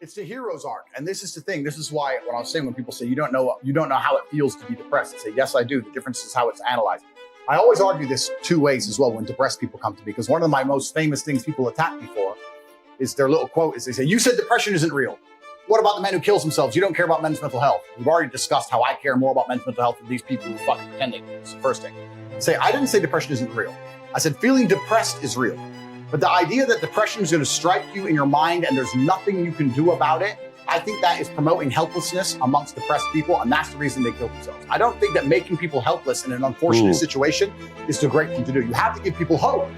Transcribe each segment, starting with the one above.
It's the hero's arc. And this is the thing. This is why when I was saying, when people say you don't know how it feels to be depressed, I say, yes, I do. The difference is how it's analyzed. I always argue this two ways as well when depressed people come to me, because one of my most famous things people attack me for is their little quote is they say, you said depression isn't real. What about the men who kills themselves? You don't care about men's mental health. We've already discussed how I care more about men's mental health than these people who fucking pretending. It's the first thing. I didn't say depression isn't real. I said feeling depressed is real. But the idea that depression is going to strike you in your mind and there's nothing you can do about it, I think that is promoting helplessness amongst depressed people, and that's the reason they kill themselves. I don't think that making people helpless in an unfortunate situation is the great thing to do. You have to give people hope.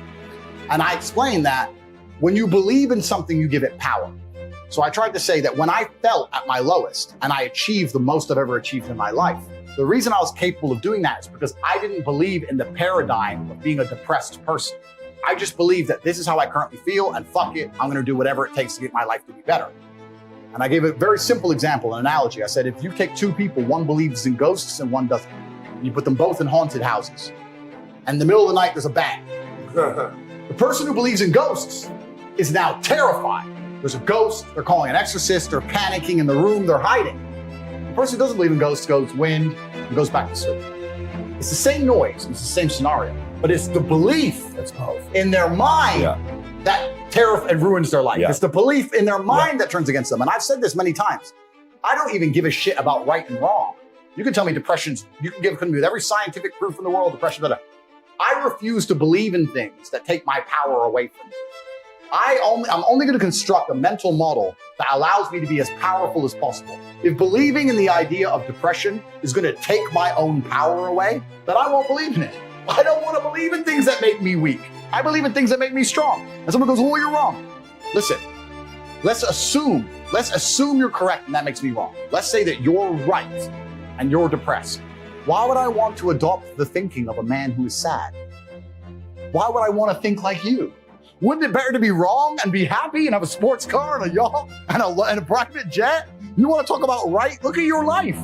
And I explained that when you believe in something, you give it power. So I tried to say that when I felt at my lowest and I achieved the most I've ever achieved in my life, the reason I was capable of doing that is because I didn't believe in the paradigm of being a depressed person. I just believed that this is how I currently feel, and fuck it, I'm gonna do whatever it takes to get my life to be better. And I gave a very simple example, an analogy. I said, if you take two people, one believes in ghosts and one doesn't, you put them both in haunted houses, and in the middle of the night, there's a bang. The person who believes in ghosts is now terrified. There's a ghost, they're calling an exorcist, they're panicking in the room, they're hiding. The person who doesn't believe in ghosts goes wind and goes back to sleep. It's the same noise, it's the same scenario, but it's the belief that's in their mind that terror and ruins their life. It's the belief in their mind that turns against them. And I've said this many times. I don't even give a shit about right and wrong. You can tell me you can give me with every scientific proof in the world, depression, I refuse to believe in things that take my power away from me. I'm only going to construct a mental model that allows me to be as powerful as possible. If believing in the idea of depression is going to take my own power away, then I won't believe in it. I don't want to believe in things that make me weak. I believe in things that make me strong. And someone goes, oh, you're wrong. Listen, let's assume you're correct and that makes me wrong. Let's say that you're right and you're depressed. Why would I want to adopt the thinking of a man who is sad? Why would I want to think like you? Wouldn't it better to be wrong and be happy and have a sports car and a yacht and a private jet? You want to talk about right? Look at your life.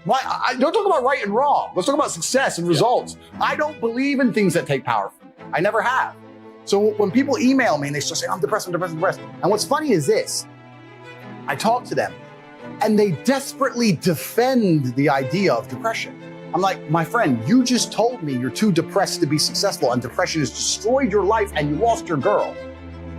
Don't talk about right and wrong. Let's talk about success and results. I don't believe in things that take power from me. I never have. So when people email me and they start saying, I'm depressed. And what's funny is this, I talk to them and they desperately defend the idea of depression. I'm like, my friend, you just told me you're too depressed to be successful and depression has destroyed your life and you lost your girl.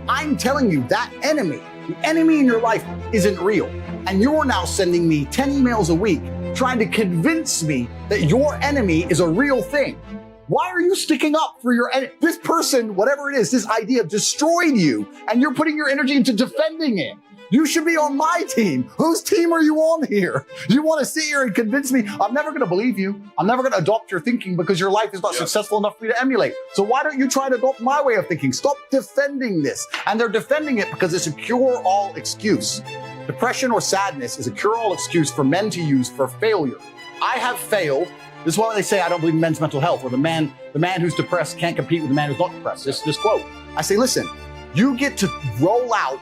I'm telling you that the enemy in your life isn't real. And you're now sending me 10 emails a week trying to convince me that your enemy is a real thing. Why are you sticking up for your enemy? This person, whatever it is, this idea destroyed you and you're putting your energy into defending it. You should be on my team. Whose team are you on here? You want to sit here and convince me? I'm never going to believe you. I'm never going to adopt your thinking because your life is not successful enough for me to emulate. So why don't you try to adopt my way of thinking? Stop defending this. And they're defending it because it's a cure-all excuse. Depression or sadness is a cure-all excuse for men to use for failure. I have failed. This is why they say I don't believe in men's mental health, or the man who's depressed can't compete with the man who's not depressed. This quote. I say, listen, you get to roll out,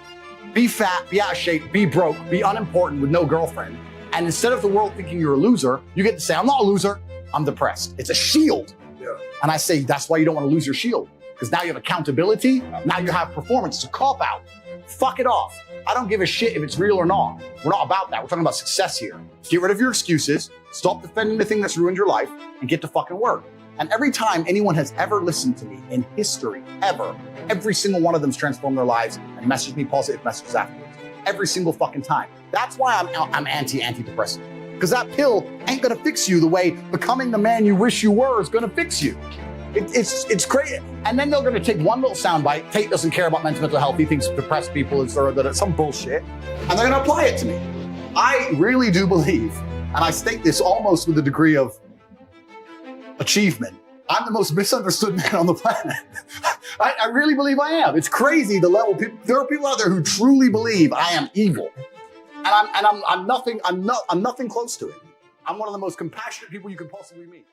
be fat, be out of shape, be broke, be unimportant with no girlfriend. And instead of the world thinking you're a loser, you get to say, I'm not a loser, I'm depressed. It's a shield. And I say, that's why you don't want to lose your shield. Because now you have accountability, now you have performance. It's a cop-out. Fuck it off. I don't give a shit if it's real or not. We're not about that. We're talking about success here. Get rid of your excuses, stop defending the thing that's ruined your life, and get to fucking work. And every time anyone has ever listened to me in history, ever, every single one of them's transformed their lives and messaged me positive messages afterwards. Every single fucking time. That's why I'm anti-depressant. Because that pill ain't gonna fix you the way becoming the man you wish you were is gonna fix you. It's crazy. And then they're gonna take one little soundbite. Tate doesn't care about mental health. He thinks depressed people is some bullshit. And they're gonna apply it to me. I really do believe, and I state this almost with a degree of achievement, I'm the most misunderstood man on the planet. I really believe I am. It's crazy the level. There are people out there who truly believe I am evil. And I'm nothing close to it. I'm one of the most compassionate people you could possibly meet.